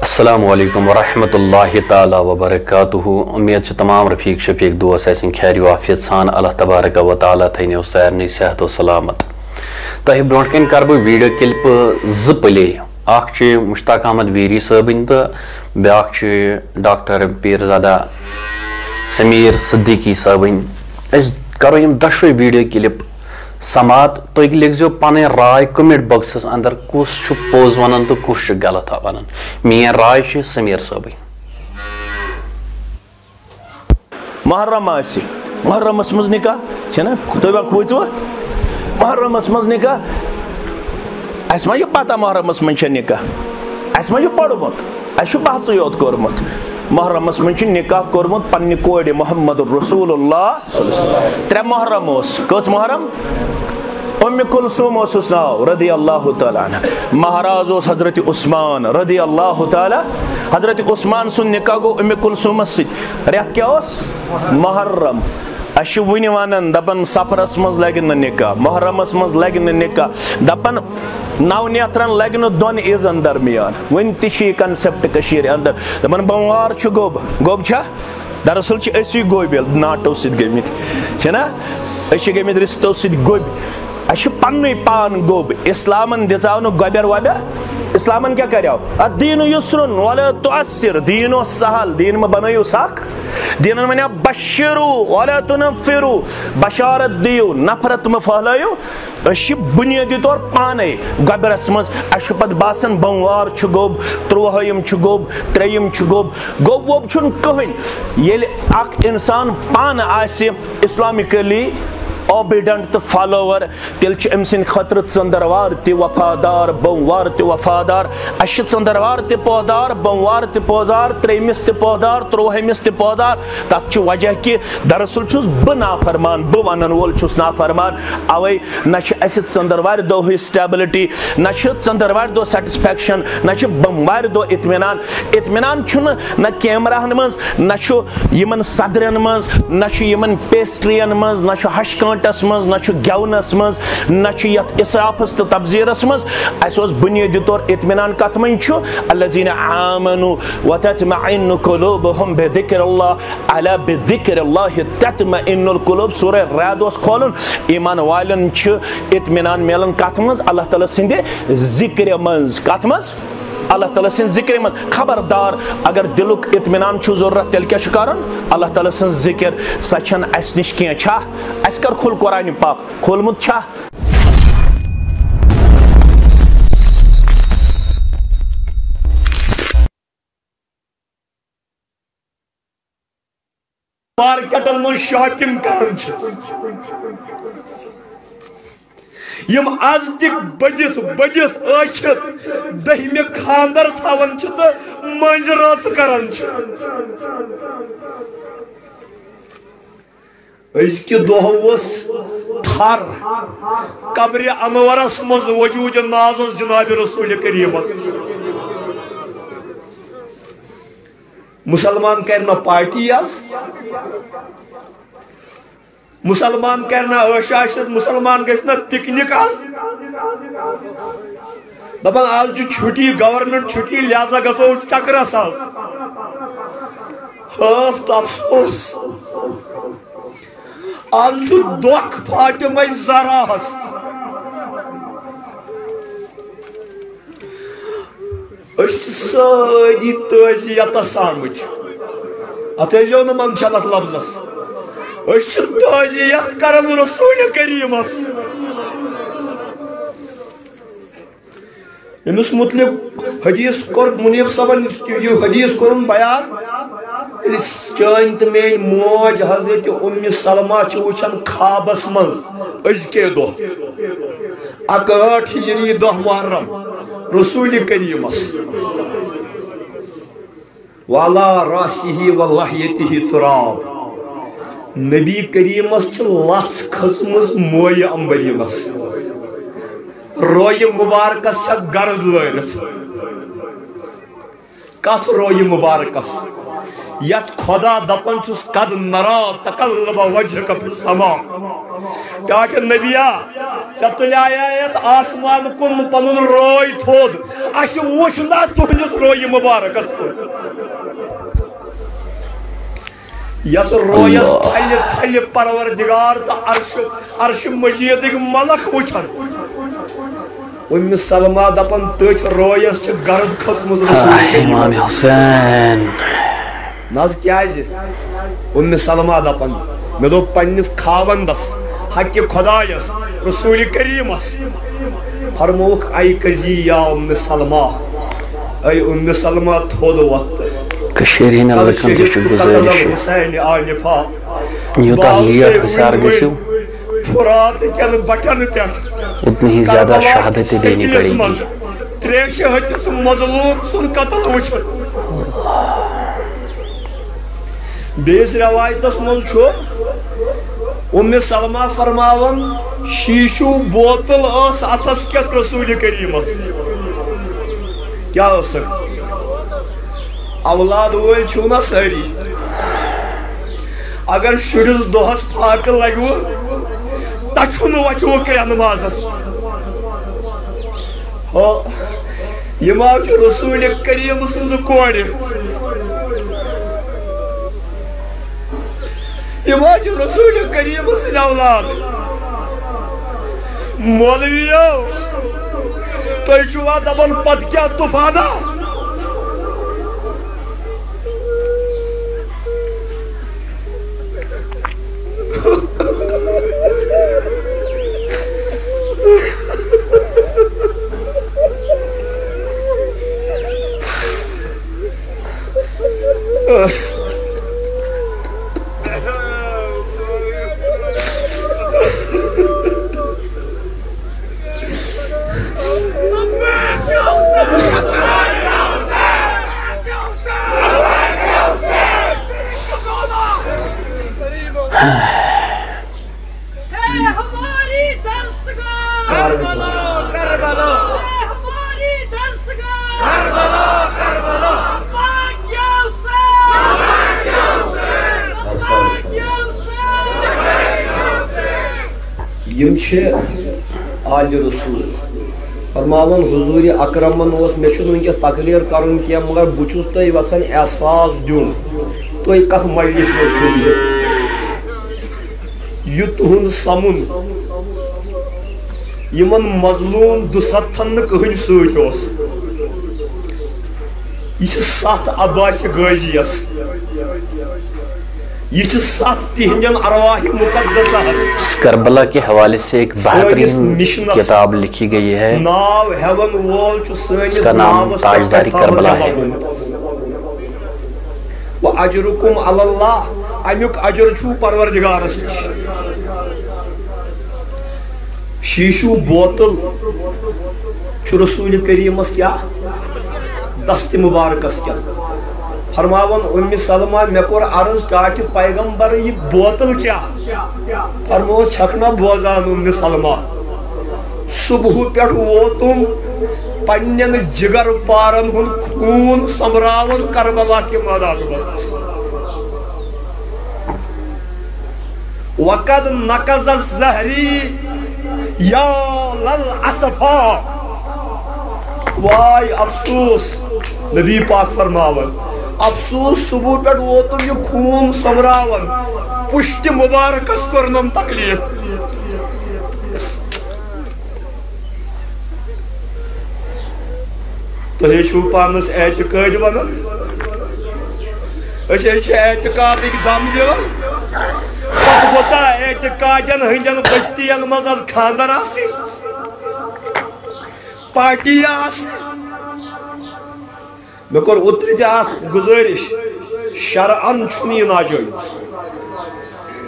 السلام علیکم ورحمۃ اللہ تعالی وبرکاتہ. امید تمام رفیق شفیق دوست آسن خیر و عافیت سان. اللہ تبارک و تعالی تھینو سارنی صحت و سلامت. تہ برونٹ کن کر بہ ویڈیو کلپ ز پلے. اخ مشتاق احمد ویری صٲبن تو بیاکھ ڈاکٹر پیرزادہ سمیر صدیقی صٲبن. اس کرو یم دشوے ویڈیو کلپ سماعت. تھی لکھزو پن رائے کمنٹ باکسس اندر کس پوز ونان تو کس غلط ونان. میان رائے سمیر صٲبن. محرم آسی محرمس مز نکاح چھنا تُہۍ ما کھوٗژوٕ محرمس مز نکاح. اَسہِ ما چھِ پتہ محرمس منٛز چھےٚ نکاح. اَسہِ ما چھُ پوٚرمُت اَسہِ چھُ بحثٕے یوت کوٚرمُت. محرمس منٛز چھُ نکاح کوٚرمُت پننہِ کورِ محمد رسول اللہ 3 محرم اوس. کٔژ محرم؟ کلثوم اوسُس ناو رضی اللہ تعالیٰ عنہ. مہراز اوس حضرت عثمان رضی اللہ تعالیٰ. حضرت عثمان سُنٛد نکاح گوٚو کلثومس سۭتۍ. رٮ۪تھ کیٛاہ اوس؟ محرم. اَسہِ چھِ وُنہِ ونان دپان سفرس منٛز لگہِ نہٕ نکاح, محرمس منٛز لگہِ نہٕ نکاح. دپان 9 نیترن لگہِ نہٕ 2 عیٖزن درمیان. وُنہِ تہِ چھِ یہِ کنسیپٹ کٔشیٖرِ اندر. دپان بوموار چھُ گوٚب. گوٚب چھا؟ دراصل چھِ أسی گوٚبۍ ناٹو سۭتۍ گٔمٕتۍ چھِنا. أسۍ چھِ گٔمٕتۍ رِستو سۭتۍ گوٚبۍ. اَسہِ چھُ پننُے پان گوٚب. اِسلامن دِژاو نہٕ گۄبٮ۪ر وۄبٮ۪ر. اِسلامن کیٛاہ کریو؟ دیٖنُ یُسرُن ولا تُعسِر. دیٖن اوس سہل. دیٖن مہ بنٲیِو سخ. دیٖنن ونیو بشِرو ولا تُنفِرو. بشارت دِیِو نفرت مہ پھہلٲیِو. أسۍ چھِ بُنیٲدی طور پانے گۄبرس منٛز. اَسہِ چھُ پتہٕ باسان بوموار چھُ گوٚب, 13ہِم چھُ گوٚب, 3ہِم چھُ گوٚب. گوٚب ووٚب چھُنہٕ کٕہٕنۍ. ییٚلہِ اکھ انسان پانہٕ آسہِ اسلامِکلی اوبیڈنٹ تو فالوور تیل چھ أمۍ سٕنٛدِ خٲطرٕ ژٔنٛدٕروار تہِ وفادار, بوموار تہِ وفادار. اَسہِ چھِ ژٔنٛدٕروار تہِ پٲدار, بوموار تہِ پٲدار, 3مِس تہِ پٲدار, 13مِس تہِ پٲدار. تتھ چھُ وجہ کہِ دراصل چھُس بہٕ نافرمان, بہٕ ونن وول چھُس نافرمان. اوے نہ چھِ اَسہِ ژٔنٛدٕروارِ دۄہٕچ سٹیبلٹی, نہ چھِ ژٔنٛدٕروارِ دۄہ سیٹسفیکشن, نہ چھِ بوموارِ دۄہ اطمینان. اطمینان چھُنہٕ نہ کیمراہن منٛز, نہ چھُ یِمن صدرن منٛز, نہ چھُ یِمن پیسٹرین منٛز, نہ چھُ ہشکٲنٹس منٛز, نہ چھُ گٮ۪ونس منٛز, نہ چھُ یتھ اسرافس تہٕ تبذیرس منٛز. اَسہِ اوس بُنیٲدی طور اطمینان کتھ منٛز چھُ؟ الذین آمنوا وتطمئن قلوبهم بذکر اللہ الا بذکر اللہ تطمئن القلوب. سورہ رعد اوس کھولُن. ایمان والٮ۪ن چھُ اطمینان میلان کتھ منٛز؟ اللہ تعالیٰ سٕنٛدِ ذکرِ منٛز. کتھ منٛز؟ اللہ تعالیٰ سٕنٛدِ ذکرِ منٛز. خبردار اگر دلُک اطمینان چھُ ضروٗرت تیٚلہِ کیٛاہ چھُ کرُن؟ اللہ تعالیٰ سٕنٛز ذکر. سۄ چھنہٕ اَسہِ نِش کینٛہہ. چھا؟ اَسہِ کر کھول قرآنِ پاک؟ کھولمُت چھا؟ مارکیٹن منٛز شاپنگ کران چھِ یم آز تہِ بٔڑِتھ ٲکھِتھ 10مہِ خاندر تھاوان چھِ تہٕ مٔنٛزۍ رٲژ کران چھِ. أزکہِ دۄہ اوس تھر قبرِ انورس منٛز وجوٗدِ نازس جناب رسول کریٖمس. مسلمان کرنا پارٹی آز, مسلمان کرنا ٲشاشت, مسلمان گژھِ نا پکنک آز. دپان آز چھُ چھُٹی, گورنمنٹ چھُٹی, لہذا گژھو چکرس آز. ہاف تہٕ افسوس آز چھُ دۄکھ فاطمہ زہراہس. أسۍ چھِ سٲری تعزیتس آمٕتۍ. اتھ ٲسۍزیو نہٕ منٛگشن اتھ لفظس. أسۍ چھِ تعزیت کران رسول کریٖمس. أمِس متعلق حدیث کوٚر منیٖب صٲبن یہِ حدیث کوٚرُن بیان. ییٚلہِ چٲنۍ تہٕ میٲنۍ موج حضرت سلمہ چھِ وٕچھان خوابس منٛز أزکے دۄہ 18 ہجری 10 محرم رسول کریٖمس وعلی راسِہ ولحیتہ تراب. نبی کریٖمس چھِ لژھ کھٔژمٕژ مویہِ امبریٖنس. رویہِ مبارکس چھےٚ گرد لٲرِتھ. کتھ رویہِ مبارکس؟ یتھ خدا دپان چھُس قد نرا تقلب وجهك في السماء. کیٛاہ نبیہ تلیایت آسمان کن پنن روی تھود اس وچھنا تہندس روی مبارکس یت رویس تھل تھل پروردگار تو عرش مجید ملک وچھن ام سلمہ دپن تتھ رویس چھ گرد کھسمت رسول امام حسین ناز کیازِ ام سلمہ دپن مے دوپ پننس خاوندس حق خدایس رسول کریمس فرموک اے کزی یا ام سلمہ اے ام سلمہ تھود وقت کشیرین لکن تہ گزارش حسین آنفا یوتہ لیٹ حسار گژھو فرات کن بٹن پہ اتنی ہی زیادہ شہادتیں دینی پڑے گی تریش ہتس مظلوم سن قتل وچھن بیس روایتس من چھو ام سلمہ فرماون شیشو بوتل اس اتس کیت رسول کریمس کیا سک اولاد ول چھو نا ساری اگر شرس دہس پھاکہ لگو تچھن وچو کریا نمازس یہ چھ رسول کریم سن کور یہ چھ رسول کریم سن اولاد مولویو تھی چھوا دپان پت کیا طوفانہ آل رسول فرماون حضور اکرمن مے ونکس تقریر کرن کی مگر بچس تھی وسان احساس دن تھی کت مجلس مجھ یہ تہد سمن یمن مظلوم دستن کہن س یہ 7 عباس غازیس یہ 7 تہندین ارواح مقدسہ کربلا کے حوالے سے ایک بہترین کتاب لکھی گئی ہے ناو ہیون وول اس کا نام تاجداری کربلا ہے وَأَجْرُكُمْ عَلَى اللَّهِ امیک اجر چھو پروردگارس نش شیشو بوتل چھو رسول کریمس کیا دست مبارکس کیا فرماون ام سلمہ مے کور عرض کاٹ پیغمبر یہ بوتل کیا فرمو چھکنا بوزان ام سلمہ صبح پہ ووتم پنن جگر پارن ہن خون سمراون کربلا کے میدان میں وقد نقض الزہری یا للاسفا وای افسوس نبی پاک فرماون افسوس صبح پہ ووتم یہ خون سمراون پشت مبارکس کرنم تکلیف تھی چھو پانس اعتقاد ونان اعتقاد دم دان پتہ اعتقادن ہندین بستین مز خاندر پارٹی مے کور اوتر تہ گزارش شرعن چھن یہ ناجائز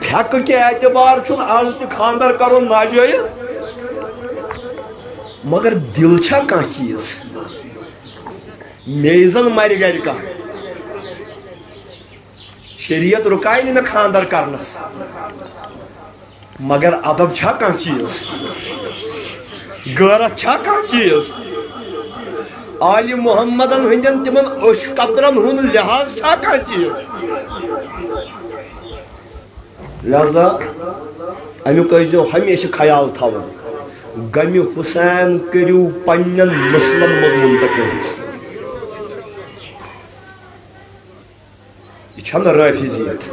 پھیک کے اعتبار چھن آج تہ خاندر کرن ناجائز مگر دل چھا کانٛہہ چیز میزن مر گر کا شریعت رکائے نہیں میں خاندر کرنس مگر ادب چھا کانٛہہ چیز غیرت چھا کانٛہہ چیز آل محمدن ہندین تمن اوش قطرن ہن لحاظ چھا کانٛہہ چیز لہذا امیک ٲسۍزیو ہمیشہ خیال تھاون غم حسین کرو پنن نسلن مز منتقل یہ چھنہ رافضیت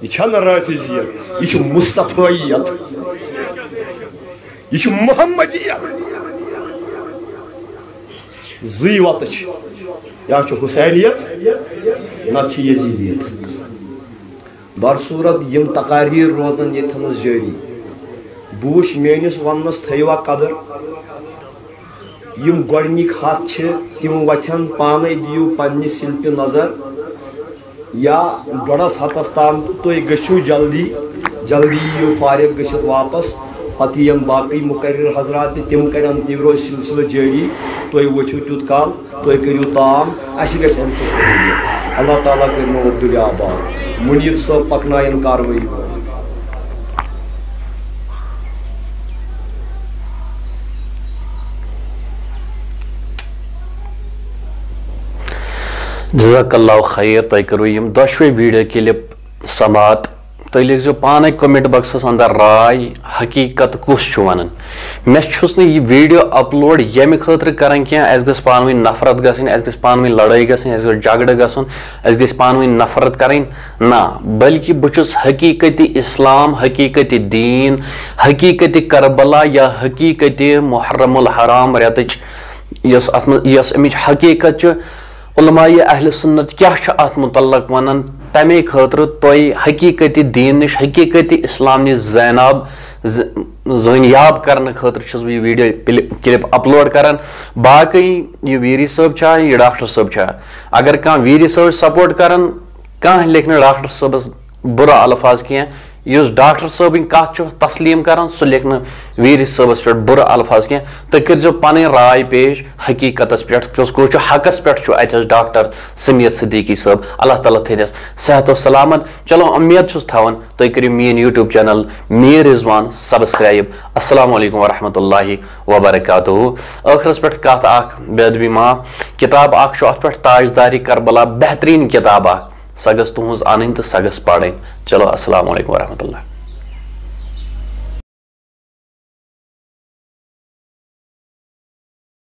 یہ چھنہ رافضیت یہ چھ مصطفیت یہ چھ محمدیت زی وات یا چھ حسینیت نہ چھ یزیدیت برصورت یم تقاریر روزن یتھنس جاری بوش میانس ونس تھیوا قدر یم گۄڈنِک ہاتھ چھ تم وتھن پانے دیو پننہِ سلپہِ نظر یا ڈۄڈس ہتس تام تو تُہۍ گٔژھِو جلدی جلدی یِیِو فارغ گٔژھِتھ واپس پتہٕ یم باقٕے مقرر حضرات تم کرن تہِ روزِ سلسلہٕ جٲری تُہۍ ؤتھِو تیُت کال تُہۍ کٔرِو تام اَسہِ گژھِ اَمہِ سۭتۍ سہوٗلیت اللہ تعالیٰ کٔرِنو عبداللہ آباد منیٖب صٲب پکناین کاروٲیی جزاک اللہ خیر تُہۍ کرو یم دۄشوے ویڈیو کلپ سماعت تُہۍ لیکھزیو پانے کمنٹ باکسس اندر رائے حقیقت کُس چھُ ونان مےٚ چھُس نہٕ یہِ ویڈیو اپلوڈ ییٚمہِ خٲطرٕ کران کینٛہہ اَسہِ گٔژھ پانہٕ ؤنۍ نفرت گژھٕنۍ اَسہِ گژھِ پانہٕ ؤنۍ لڑٲے گژھٕنۍ اَسہِ گژھِ جگڑٕ گژھُن اَسہِ گژھِ پانہٕ ؤنۍ نفرت کرٕنۍ نہ بلکہ بہٕ چھُس حقیقتی اسلام حقیقتی دین حقیقتی کربلا یا حقیقتی محرم الحرام رٮ۪تٕچ یۄس امِچ حقیقت چھِ علماء اہل سنت کیا ات متعلق ونان تمے خاطر تُہۍ حقیقتی دین نش حقیقتی اسلام نش زٲنیاب کرنے خاطر چھُس بہٕ یہِ ویڈیو کلپ اپلوڈ کران باقٕے یہِ ویری صٲب چھا یہِ ڈاکٹر صٲب چھا اگر کانٛہہ ویری صٲب سپورٹ کران کانٛہہ لیکھِ نہٕ ڈاکٹر صٲبس بُرٕ الفاظ کینٛہہ یُس ڈاکٹر صٲبٕنۍ کتھ چھُ تسلیٖم کران سُہ لیکھِ نہٕ ویری صٲبس پٮ۪ٹھ بُرٕ الفاظ کینٛہہ تُہۍ کٔرۍزیو پنٕنۍ راے پیش حقیقتس پٮ۪ٹھ کُس چھُ حقس پٮ۪ٹھ چھُ اتہِ حظ ڈاکٹر سمیٖر صدیقی صٲب اللہ تعالیٰ تھٲینس صحت و سلامت چلو امید چھُس تھاوان تُہۍ کٔرِو میٲنۍ یوٗٹیوٗب چینل میٖر رضوان سبسکرایب السلام علیکم ورحمۃ اللہ وبرکاتہ ٲخرس پٮ۪ٹھ کتھ اکھ بے ادبی معاف کتاب اکھ چھُ اتھ پٮ۪ٹھ تاجداری کربلا بہتریٖن کتاب اکھ سۄ گٔژھ تُہنٛز انٕنۍ تہٕ سۄ گٔژھ پرٕنۍ چلو السلام علیکم ورحمۃ اللہ